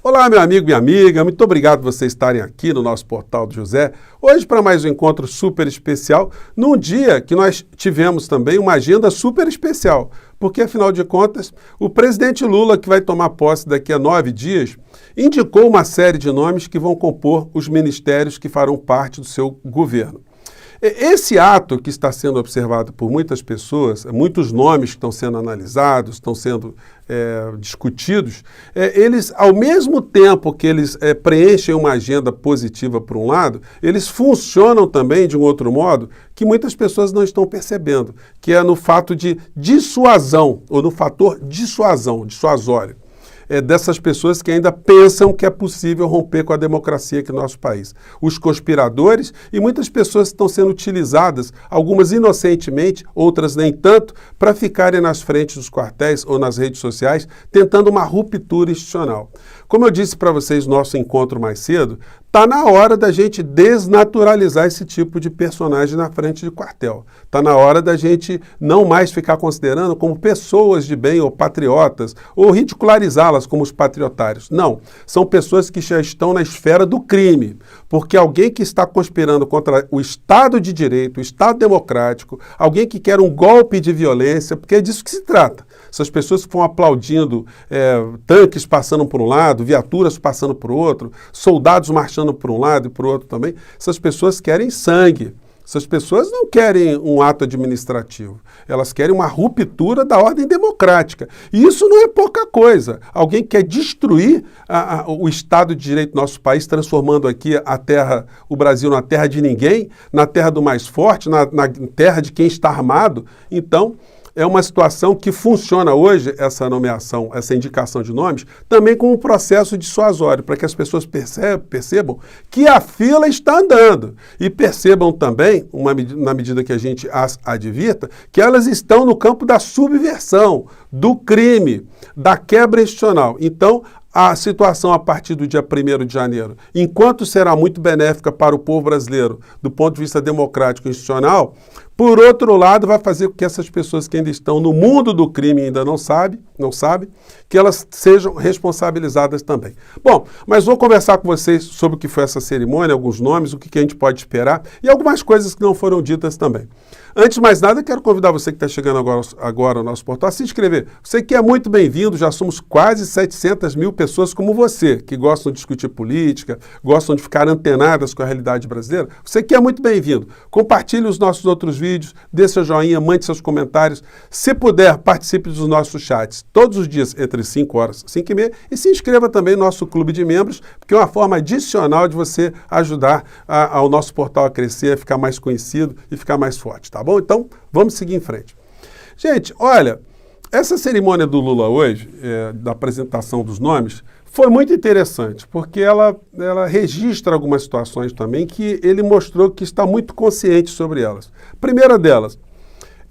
Olá, meu amigo e minha amiga, muito obrigado por vocês estarem aqui no nosso Portal do José. Hoje para mais um encontro super especial, num dia que nós tivemos também uma agenda super especial, porque afinal de contas, o presidente Lula, que vai tomar posse daqui a 9 dias, indicou uma série de nomes que vão compor os ministérios que farão parte do seu governo. Esse ato que está sendo observado por muitas pessoas, muitos nomes que estão sendo analisados, estão sendo discutidos, eles, ao mesmo tempo que eles preenchem uma agenda positiva por um lado, eles funcionam também de um outro modo que muitas pessoas não estão percebendo, que é no fato de dissuasão, ou no fator dissuasão, dissuasório. Dessas pessoas que ainda pensam que é possível romper com a democracia aqui no nosso país. Os conspiradores e muitas pessoas estão sendo utilizadas, algumas inocentemente, outras nem tanto, para ficarem nas frentes dos quartéis ou nas redes sociais, tentando uma ruptura institucional. Como eu disse para vocês no nosso encontro mais cedo, está na hora da gente desnaturalizar esse tipo de personagem na frente de quartel. Está na hora da gente não mais ficar considerando como pessoas de bem ou patriotas, ou ridicularizá-las como os patriotários. Não, são pessoas que já estão na esfera do crime, porque alguém que está conspirando contra o Estado de Direito, o Estado democrático, alguém que quer um golpe de violência, porque é disso que se trata. Essas pessoas que vão aplaudindo tanques passando por um lado, viaturas passando por outro, soldados marchando por um lado e por outro também, essas pessoas querem sangue. Essas pessoas não querem um ato administrativo, elas querem uma ruptura da ordem democrática. E isso não é pouca coisa. Alguém quer destruir o Estado de Direito do nosso país, transformando aqui o Brasil na terra de ninguém, na terra do mais forte, na terra de quem está armado. Então, é uma situação que funciona hoje, essa nomeação, essa indicação de nomes, também como um processo dissuasório, para que as pessoas percebam que a fila está andando. E percebam também, na medida que a gente as advirta, que elas estão no campo da subversão, do crime, da quebra institucional. Então, a situação a partir do dia 1º de janeiro, enquanto será muito benéfica para o povo brasileiro, do ponto de vista democrático e institucional, por outro lado, vai fazer com que essas pessoas que ainda estão no mundo do crime e ainda não sabem, que elas sejam responsabilizadas também. Bom, mas vou conversar com vocês sobre o que foi essa cerimônia, alguns nomes, o que a gente pode esperar e algumas coisas que não foram ditas também. Antes de mais nada, quero convidar você que está chegando agora ao nosso portal a se inscrever. Você que é muito bem-vindo, já somos quase 700 mil pessoas como você, que gostam de discutir política, gostam de ficar antenadas com a realidade brasileira. Você que é muito bem-vindo. Compartilhe os nossos outros vídeos, dê seu joinha, mande seus comentários. Se puder, participe dos nossos chats todos os dias entre 5 horas e 5 e meia e se inscreva também no nosso clube de membros, porque é uma forma adicional de você ajudar ao nosso portal a crescer, a ficar mais conhecido e ficar mais forte, tá bom? Então, vamos seguir em frente. Gente, olha, essa cerimônia do Lula hoje, da apresentação dos nomes, foi muito interessante, porque ela registra algumas situações também que ele mostrou que está muito consciente sobre elas. Primeira delas,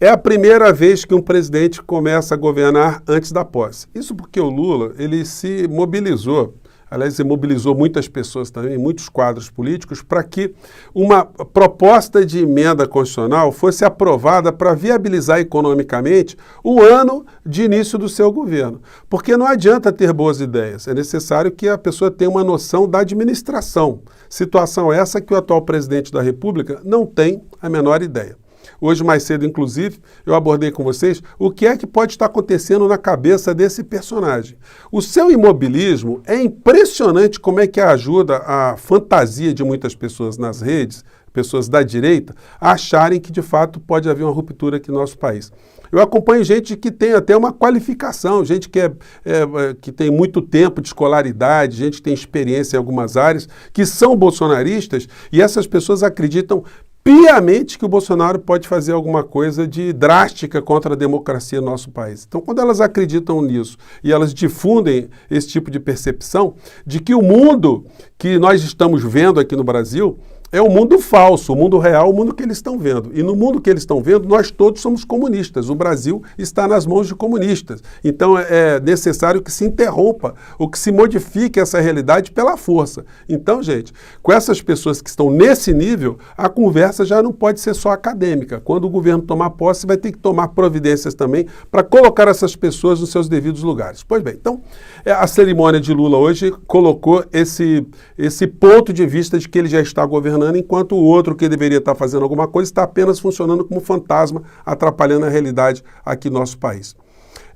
é a primeira vez que um presidente começa a governar antes da posse. Isso porque o Lula, ele se mobilizou, aliás, ele mobilizou muitas pessoas também, muitos quadros políticos, para que uma proposta de emenda constitucional fosse aprovada para viabilizar economicamente o ano de início do seu governo. Porque não adianta ter boas ideias, é necessário que a pessoa tenha uma noção da administração. Situação essa que o atual presidente da República não tem a menor ideia. Hoje, mais cedo, inclusive, eu abordei com vocês o que é que pode estar acontecendo na cabeça desse personagem. O seu imobilismo é impressionante como é que ajuda a fantasia de muitas pessoas nas redes, pessoas da direita, a acharem que, de fato, pode haver uma ruptura aqui no nosso país. Eu acompanho gente que tem até uma qualificação, gente que tem muito tempo de escolaridade, gente que tem experiência em algumas áreas, que são bolsonaristas, e essas pessoas acreditam piamente que o Bolsonaro pode fazer alguma coisa de drástica contra a democracia no nosso país. Então, quando elas acreditam nisso e elas difundem esse tipo de percepção de que o mundo que nós estamos vendo aqui no Brasil é o mundo falso, o mundo real, o mundo que eles estão vendo. E no mundo que eles estão vendo, nós todos somos comunistas. O Brasil está nas mãos de comunistas. Então é necessário que se interrompa ou que se modifique essa realidade pela força. Então, gente, com essas pessoas que estão nesse nível, a conversa já não pode ser só acadêmica. Quando o governo tomar posse, vai ter que tomar providências também para colocar essas pessoas nos seus devidos lugares. Pois bem, então, a cerimônia de Lula hoje colocou esse ponto de vista de que ele já está governando, enquanto o outro que deveria estar fazendo alguma coisa está apenas funcionando como fantasma, atrapalhando a realidade aqui no nosso país.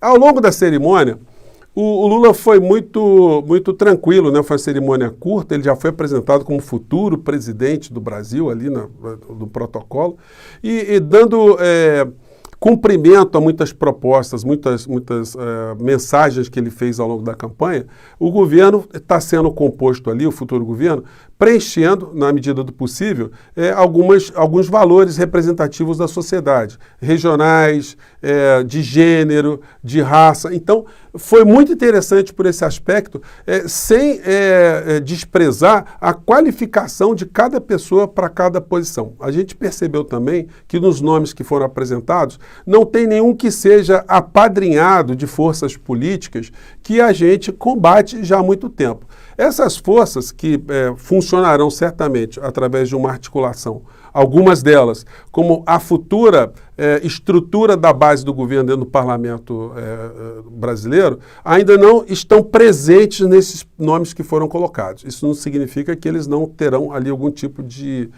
Ao longo da cerimônia, o Lula foi muito tranquilo, né? Foi uma cerimônia curta, ele já foi apresentado como futuro presidente do Brasil ali no protocolo e dando cumprimento a muitas propostas, muitas mensagens que ele fez ao longo da campanha. O governo está sendo composto ali, o futuro governo, preenchendo, na medida do possível, alguns valores representativos da sociedade, regionais, de gênero, de raça. Então, foi muito interessante por esse aspecto, sem desprezar a qualificação de cada pessoa para cada posição. A gente percebeu também que nos nomes que foram apresentados, não tem nenhum que seja apadrinhado de forças políticas que a gente combate já há muito tempo. Essas forças que funcionarão certamente através de uma articulação, algumas delas, como a futura estrutura da base do governo dentro do parlamento brasileiro, ainda não estão presentes nesses nomes que foram colocados. Isso não significa que eles não terão ali algum tipo de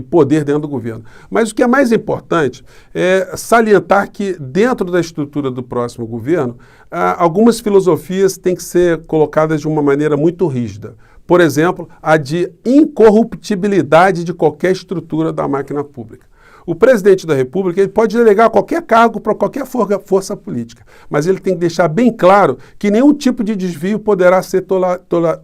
poder dentro do governo. Mas o que é mais importante é salientar que dentro da estrutura do próximo governo, algumas filosofias têm que ser colocadas de uma maneira muito rígida. Por exemplo, a de incorruptibilidade de qualquer estrutura da máquina pública. O presidente da República ele pode delegar qualquer cargo para qualquer força política, mas ele tem que deixar bem claro que nenhum tipo de desvio poderá ser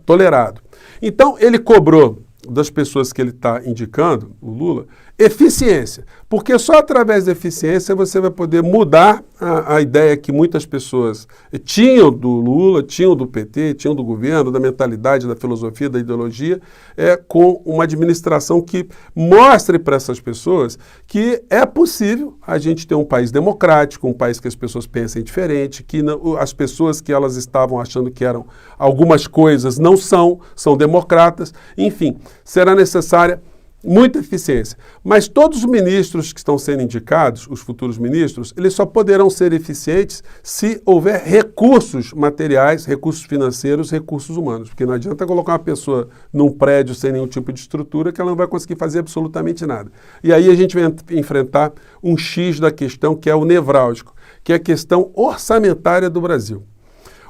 tolerado. Então, ele cobrou das pessoas que ele está indicando, o Lula, eficiência, porque só através da eficiência você vai poder mudar a ideia que muitas pessoas tinham do Lula, tinham do PT, tinham do governo, da mentalidade, da filosofia, da ideologia, com uma administração que mostre para essas pessoas que é possível a gente ter um país democrático, um país que as pessoas pensem diferente, que as pessoas que elas estavam achando que eram algumas coisas não são democratas, enfim, será necessária muita eficiência. Mas todos os ministros que estão sendo indicados, os futuros ministros, eles só poderão ser eficientes se houver recursos materiais, recursos financeiros, recursos humanos. Porque não adianta colocar uma pessoa num prédio sem nenhum tipo de estrutura que ela não vai conseguir fazer absolutamente nada. E aí a gente vai enfrentar um X da questão que é o nevrálgico, que é a questão orçamentária do Brasil.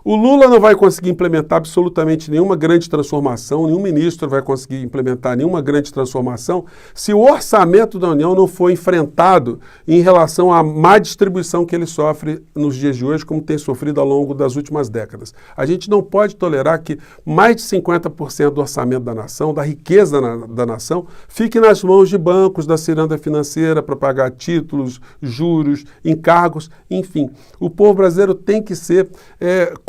O Lula não vai conseguir implementar absolutamente nenhuma grande transformação, nenhum ministro vai conseguir implementar nenhuma grande transformação se o orçamento da União não for enfrentado em relação à má distribuição que ele sofre nos dias de hoje, como tem sofrido ao longo das últimas décadas. A gente não pode tolerar que mais de 50% do orçamento da nação, da riqueza da nação, fique nas mãos de bancos, da ciranda financeira para pagar títulos, juros, encargos, enfim. O povo brasileiro tem que ser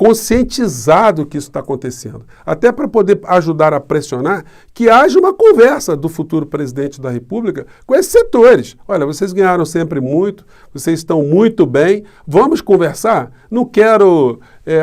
conscientizado que isso está acontecendo, até para poder ajudar a pressionar que haja uma conversa do futuro presidente da República com esses setores. Olha, vocês ganharam sempre muito, vocês estão muito bem, vamos conversar? Não quero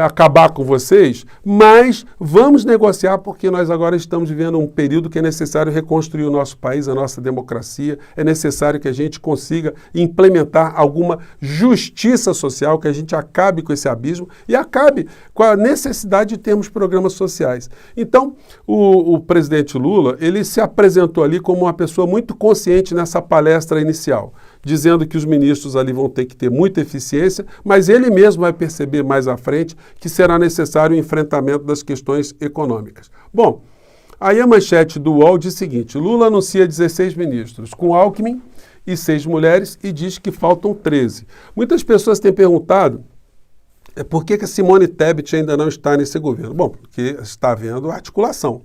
acabar com vocês, mas vamos negociar porque nós agora estamos vivendo um período que é necessário reconstruir o nosso país, a nossa democracia, é necessário que a gente consiga implementar alguma justiça social, que a gente acabe com esse abismo e acabe com a necessidade de termos programas sociais. Então, o presidente Lula, ele se apresentou ali como uma pessoa muito consciente nessa palestra inicial, dizendo que os ministros ali vão ter que ter muita eficiência, mas ele mesmo vai perceber mais à frente que será necessário o enfrentamento das questões econômicas. Bom, aí a manchete do UOL diz o seguinte: Lula anuncia 16 ministros, com Alckmin e 6 mulheres, e diz que faltam 13. Muitas pessoas têm perguntado Por que a Simone Tebet ainda não está nesse governo? Bom, porque está havendo articulação.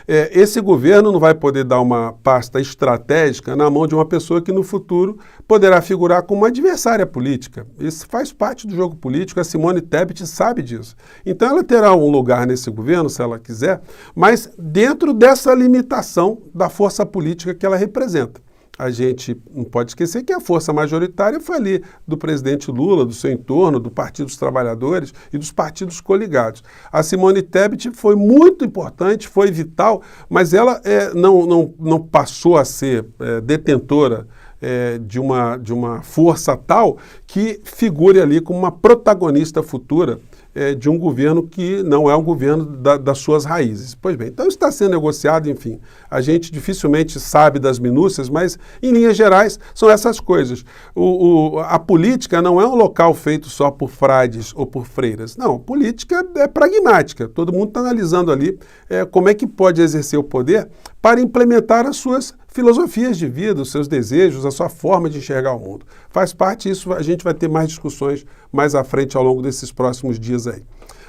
Esse governo não vai poder dar uma pasta estratégica na mão de uma pessoa que no futuro poderá figurar como uma adversária política. Isso faz parte do jogo político, a Simone Tebet sabe disso. Então ela terá um lugar nesse governo, se ela quiser, mas dentro dessa limitação da força política que ela representa. A gente não pode esquecer que a força majoritária foi ali do presidente Lula, do seu entorno, do Partido dos Trabalhadores e dos partidos coligados. A Simone Tebet foi muito importante, foi vital, mas ela não passou a ser detentora de uma força tal que figure ali como uma protagonista futura de um governo que não é um governo das suas raízes. Pois bem, então está sendo negociado, enfim, a gente dificilmente sabe das minúcias, mas em linhas gerais são essas coisas. A política não é um local feito só por frades ou por freiras, não, política é pragmática, todo mundo está analisando ali como é que pode exercer o poder para implementar as suas filosofias de vida, os seus desejos, a sua forma de enxergar o mundo. Faz parte disso, a gente vai ter mais discussões mais à frente ao longo desses próximos dias aí.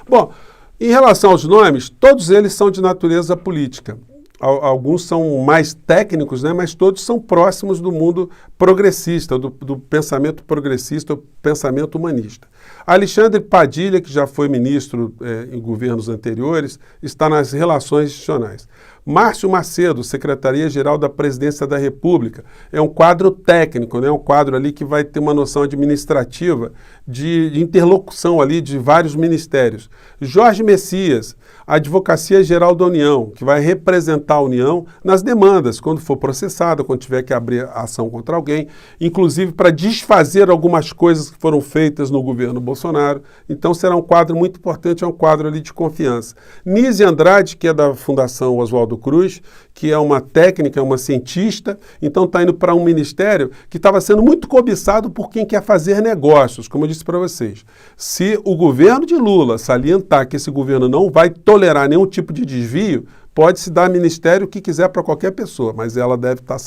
Bom, em relação aos nomes, todos eles são de natureza política. Alguns são mais técnicos, né, mas todos são próximos do mundo progressista, do pensamento progressista, do pensamento humanista. Alexandre Padilha, que já foi ministro em governos anteriores, está nas relações institucionais. Márcio Macedo, Secretaria-Geral da Presidência da República, é um quadro técnico, né? Um quadro ali que vai ter uma noção administrativa de interlocução ali de vários ministérios. Jorge Messias, Advocacia Geral da União, que vai representar a União nas demandas, quando for processada, quando tiver que abrir ação contra alguém, inclusive para desfazer algumas coisas que foram feitas no governo Bolsonaro. Então será um quadro muito importante, é um quadro ali de confiança. Nise Andrade, que é da Fundação Oswaldo Cruz, que é uma técnica, é uma cientista, então está indo para um ministério que estava sendo muito cobiçado por quem quer fazer negócios, como eu disse para vocês. Se o governo de Lula salientar que esse governo não vai tolerar nenhum tipo de desvio, pode-se dar ministério o que quiser para qualquer pessoa, mas ela deve estar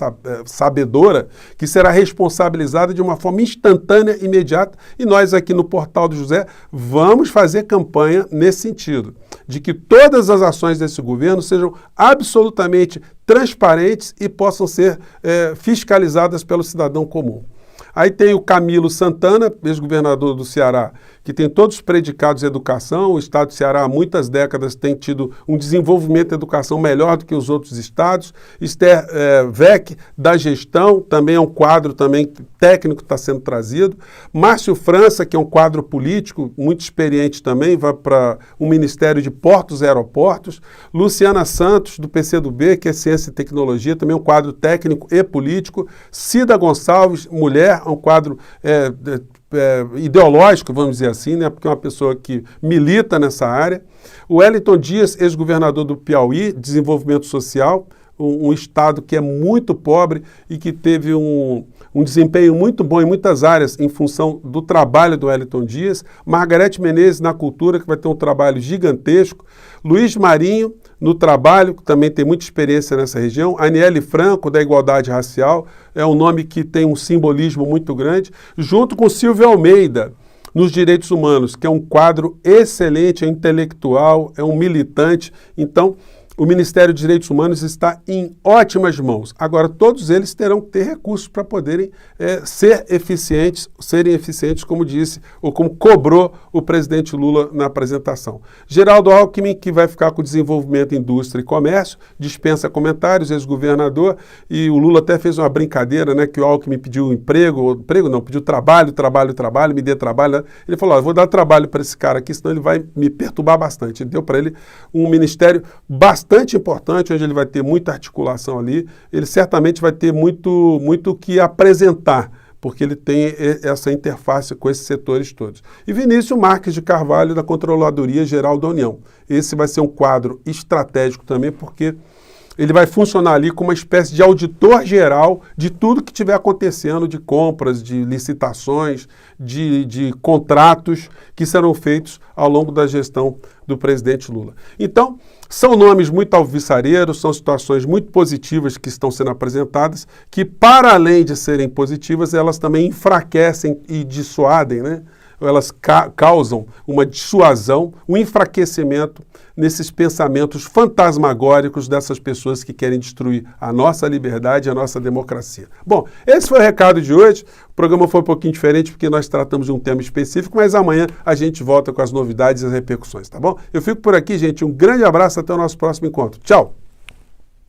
sabedora que será responsabilizada de uma forma instantânea, imediata, e nós aqui no Portal do José vamos fazer campanha nesse sentido, de que todas as ações desse governo sejam absolutamente transparentes e possam ser fiscalizadas pelo cidadão comum. Aí tem o Camilo Santana, ex-governador do Ceará, que tem todos os predicados em educação. O estado do Ceará há muitas décadas tem tido um desenvolvimento da educação melhor do que os outros estados. Esther Vec, da gestão, também é um quadro também técnico que está sendo trazido. Márcio França, que é um quadro político muito experiente também, vai para o Ministério de Portos e Aeroportos. Luciana Santos, do PCdoB, que é Ciência e Tecnologia, também um quadro técnico e político. Cida Gonçalves, mulher, um quadro ideológico, vamos dizer assim, né, porque é uma pessoa que milita nessa área. O Wellington Dias, ex-governador do Piauí, desenvolvimento social, um estado que é muito pobre e que teve um desempenho muito bom em muitas áreas em função do trabalho do Wellington Dias. Margarete Menezes, na cultura, que vai ter um trabalho gigantesco. Luiz Marinho, no trabalho, que também tem muita experiência nessa região. Aniele Franco, da Igualdade Racial, é um nome que tem um simbolismo muito grande, junto com Silvio Almeida, nos direitos humanos, que é um quadro excelente, é intelectual, é um militante. Então, o Ministério dos Direitos Humanos está em ótimas mãos. Agora, todos eles terão que ter recursos para poderem serem eficientes, como disse, ou como cobrou o presidente Lula na apresentação. Geraldo Alckmin, que vai ficar com desenvolvimento, indústria e comércio, dispensa comentários, ex-governador, e o Lula até fez uma brincadeira, né, que o Alckmin pediu pediu trabalho, me dê trabalho. Né? Ele falou, eu vou dar trabalho para esse cara aqui, senão ele vai me perturbar bastante. Ele deu para ele um ministério bastante importante, onde ele vai ter muita articulação ali, ele certamente vai ter muito que apresentar, porque ele tem essa interface com esses setores todos. E Vinícius Marques de Carvalho, da Controladoria Geral da União. Esse vai ser um quadro estratégico também, porque ele vai funcionar ali como uma espécie de auditor geral de tudo que estiver acontecendo, de compras, de licitações, de contratos que serão feitos ao longo da gestão do presidente Lula. Então, são nomes muito alvissareiros, são situações muito positivas que estão sendo apresentadas, que para além de serem positivas, elas também enfraquecem e dissuadem, né, elas causam uma dissuasão, um enfraquecimento nesses pensamentos fantasmagóricos dessas pessoas que querem destruir a nossa liberdade e a nossa democracia. Bom, esse foi o recado de hoje. O programa foi um pouquinho diferente porque nós tratamos de um tema específico, mas amanhã a gente volta com as novidades e as repercussões, tá bom? Eu fico por aqui, gente. Um grande abraço, até o nosso próximo encontro. Tchau!